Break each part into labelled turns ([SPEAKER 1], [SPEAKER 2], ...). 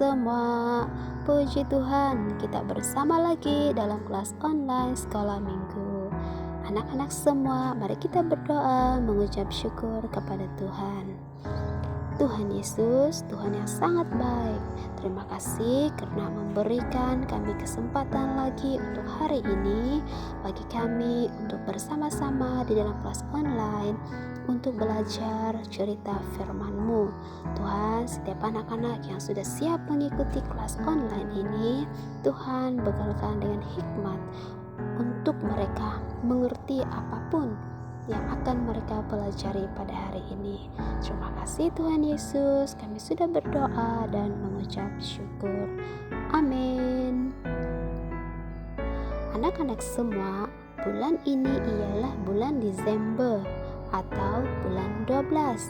[SPEAKER 1] semua, puji Tuhan, kita bersama lagi dalam kelas online sekolah minggu. Anak-anak semua, mari kita berdoa mengucap syukur kepada Tuhan. Tuhan Yesus, Tuhan yang sangat baik, terima kasih karena memberikan kami kesempatan lagi untuk hari ini, bagi kami untuk bersama-sama di dalam kelas online untuk belajar cerita firman-Mu. Tuhan, setiap anak-anak yang sudah siap mengikuti kelas online ini, Tuhan bekalkan dengan hikmat untuk mereka mengerti apapun yang akan mereka pelajari pada hari ini. Terima kasih Tuhan Yesus, kami sudah berdoa dan mengucap syukur. Amin. Anak-anak semua, bulan ini ialah bulan Desember atau bulan 12.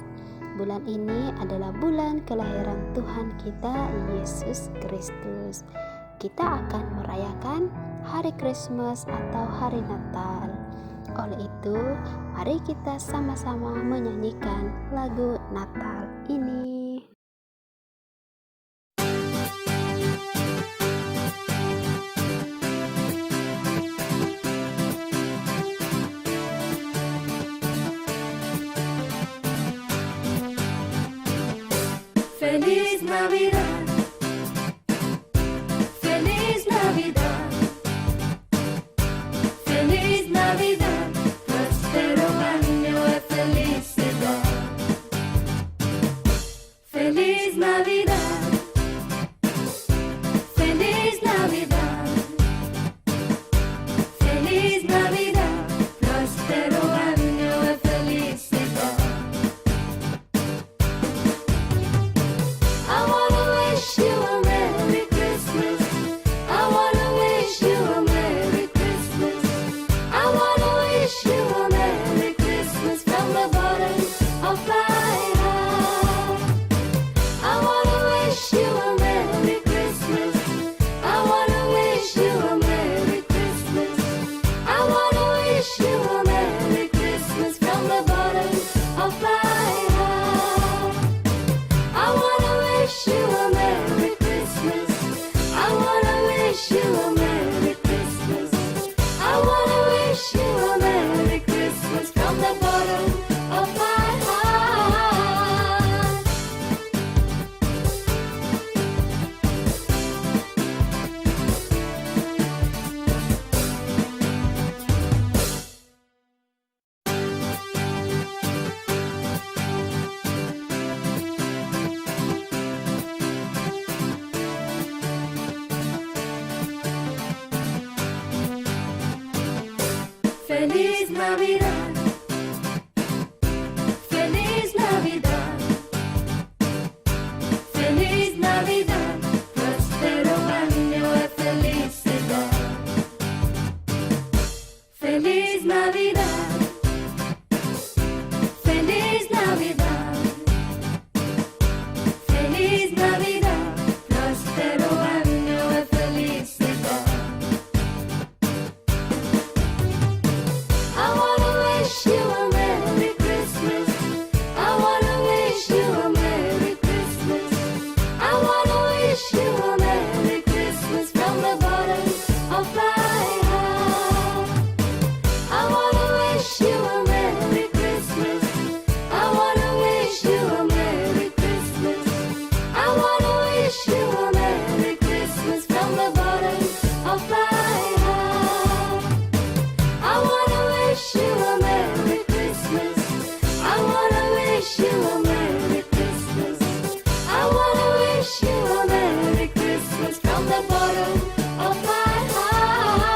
[SPEAKER 1] Bulan ini adalah bulan kelahiran Tuhan kita, Yesus Kristus. Kita akan merayakan hari Krismas atau hari Natal. Oleh itu, mari kita sama-sama menyanyikan lagu Natal ini.
[SPEAKER 2] Feliz Navidad, Feliz Navidad, Feliz Navidad, prospero año de felicidad. Feliz Navidad, Feliz Navidad, Feliz Navidad, prospero año de felicidad. I wanna wish you a Merry Christmas. I wanna wish you a Merry Christmas. I wanna wish you a Merry Christmas from the bottom of my heart. I wanna wish you a Merry Christmas. I wanna wish you a Merry Christmas. I wanna wish you a Merry Christmas from the bottom of my heart. I wanna wish you a Merry Christmas. I wanna wish you a Merry Christmas. I wanna wish you a Merry Christmas from the bottom of my heart. Feliz Navidad, Feliz Navidad, Feliz Navidad, prospero año de felicidad. Feliz Navidad, Feliz Navidad, Feliz Navidad, prospero año de felicidad. I wanna wish you a Merry Christmas. I wanna wish you a Merry Christmas. I wanna wish you a Merry Christmas from the bottom of my heart. I wanna wish you a Merry Christmas. I wanna wish you a Merry Christmas. I wanna wish you a Merry Christmas from the bottom of my heart. I wanna wish you a Merry Christmas. I wanna wish you a Merry Christmas. I wanna wish you a Merry Christmas from the bottom of my heart.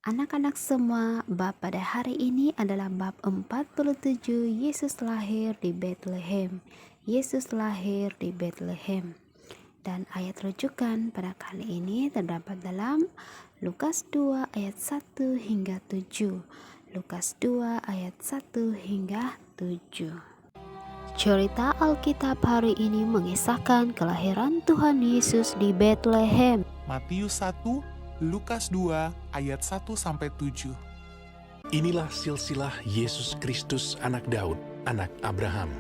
[SPEAKER 1] Anak-anak semua, bab pada hari ini adalah bab 47, Yesus lahir di Bethlehem. Yesus lahir di Bethlehem. Dan ayat rujukan pada kali ini terdapat dalam Lukas 2 ayat 1 hingga 7. Lukas 2 ayat 1 hingga 7. Cerita Alkitab hari ini mengisahkan kelahiran Tuhan Yesus di Bethlehem.
[SPEAKER 3] Matius 1, Lukas 2, ayat 1-7.
[SPEAKER 4] Inilah silsilah Yesus Kristus anak Daud, anak Abraham.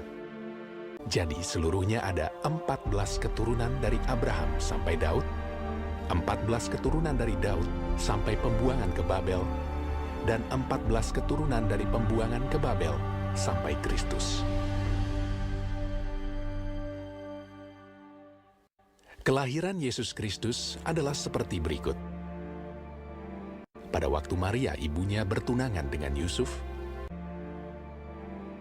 [SPEAKER 4] Jadi seluruhnya ada 14 keturunan dari Abraham sampai Daud, 14 keturunan dari Daud sampai pembuangan ke Babel, dan 14 keturunan dari pembuangan ke Babel sampai Kristus. Kelahiran Yesus Kristus adalah seperti berikut. Pada waktu Maria ibunya bertunangan dengan Yusuf,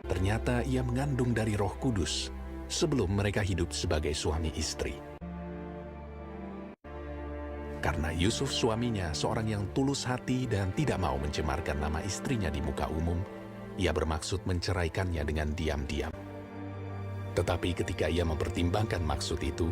[SPEAKER 4] ternyata ia mengandung dari Roh Kudus sebelum mereka hidup sebagai suami istri. Karena Yusuf suaminya seorang yang tulus hati dan tidak mau mencemarkan nama istrinya di muka umum, ia bermaksud menceraikannya dengan diam-diam. Tetapi ketika ia mempertimbangkan maksud itu,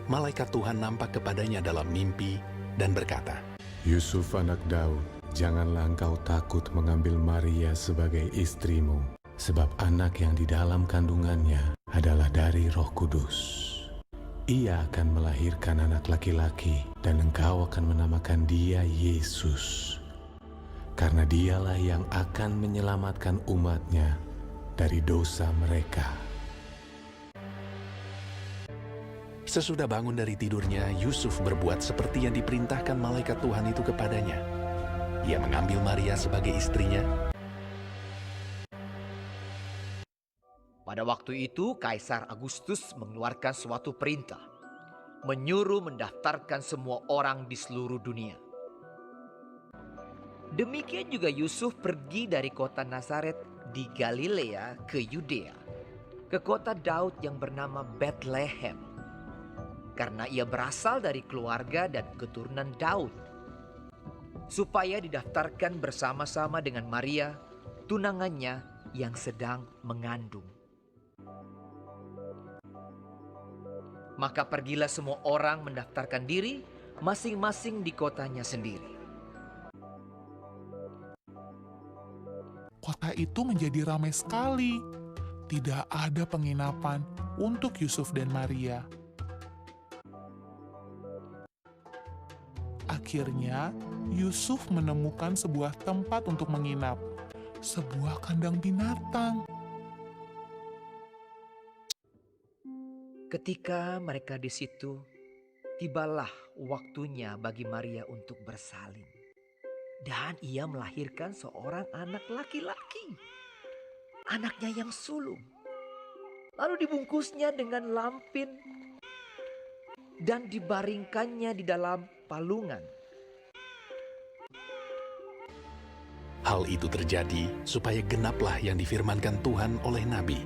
[SPEAKER 4] malaikat Tuhan nampak kepadanya dalam mimpi dan berkata,
[SPEAKER 5] Yusuf anak Daud, janganlah engkau takut mengambil Maria sebagai istrimu, sebab anak yang di dalam kandungannya adalah dari Roh Kudus. Ia akan melahirkan anak laki-laki, dan engkau akan menamakan dia Yesus, karena dialah yang akan menyelamatkan umatnya dari dosa mereka.
[SPEAKER 4] Sesudah bangun dari tidurnya, Yusuf berbuat seperti yang diperintahkan malaikat Tuhan itu kepadanya. Ia mengambil Maria sebagai istrinya.
[SPEAKER 6] Pada waktu itu, Kaisar Agustus mengeluarkan suatu perintah, menyuruh mendaftarkan semua orang di seluruh dunia. Demikian juga Yusuf pergi dari kota Nazaret di Galilea ke Yudea, ke kota Daud yang bernama Bethlehem, karena ia berasal dari keluarga dan keturunan Daud, supaya didaftarkan bersama-sama dengan Maria, tunangannya yang sedang mengandung. Maka pergilah semua orang mendaftarkan diri masing-masing di kotanya sendiri.
[SPEAKER 3] Kota itu menjadi ramai sekali. Tidak ada penginapan untuk Yusuf dan Maria. Akhirnya, Yusuf menemukan sebuah tempat untuk menginap, sebuah kandang binatang.
[SPEAKER 6] Ketika mereka di situ, tibalah waktunya bagi Maria untuk bersalin. Dan ia melahirkan seorang anak laki-laki, anaknya yang sulung. Lalu dibungkusnya dengan lampin dan dibaringkannya di dalam palungan.
[SPEAKER 4] Hal itu terjadi supaya genaplah yang difirmankan Tuhan oleh Nabi.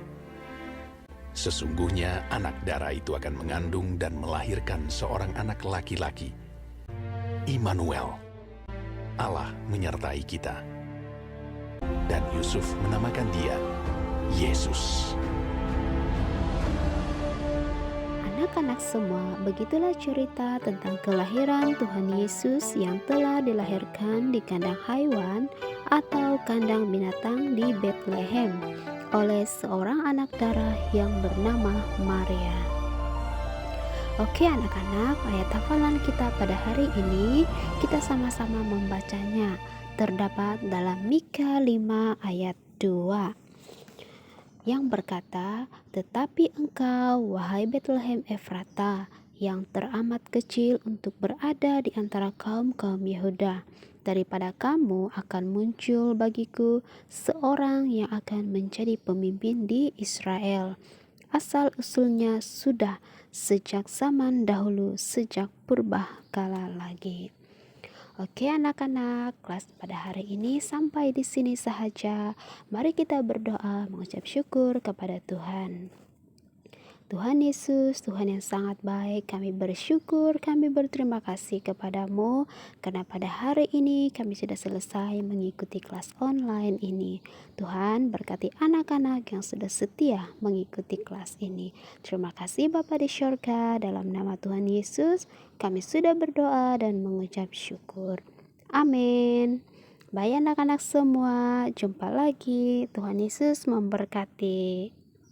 [SPEAKER 4] Sesungguhnya anak darah itu akan mengandung dan melahirkan seorang anak laki-laki. Immanuel, Allah menyertai kita. Dan Yusuf menamakan dia Yesus.
[SPEAKER 1] Anak-anak semua, begitulah cerita tentang kelahiran Tuhan Yesus yang telah dilahirkan di kandang haiwan atau kandang binatang di Bethlehem oleh seorang anak darah yang bernama Maria. Oke anak-anak, ayat hafalan kita pada hari ini kita sama-sama membacanya. Terdapat dalam Mika 5 ayat 2 yang berkata, "Tetapi engkau, wahai Bethlehem Efrata, yang teramat kecil untuk berada di antara kaum-kaum Yehuda, daripada kamu akan muncul bagiku seorang yang akan menjadi pemimpin di Israel. Asal-usulnya sudah sejak zaman dahulu, sejak purba kala lagi." Oke anak-anak, kelas pada hari ini sampai di sini saja. Mari kita berdoa mengucap syukur kepada Tuhan. Tuhan Yesus, Tuhan yang sangat baik, kami bersyukur, kami berterima kasih kepadamu karena pada hari ini kami sudah selesai mengikuti kelas online ini. Tuhan berkati anak-anak yang sudah setia mengikuti kelas ini. Terima kasih Bapa di syurga, dalam nama Tuhan Yesus kami sudah berdoa dan mengucap syukur. Amin. Bye anak-anak semua, jumpa lagi. Tuhan Yesus memberkati.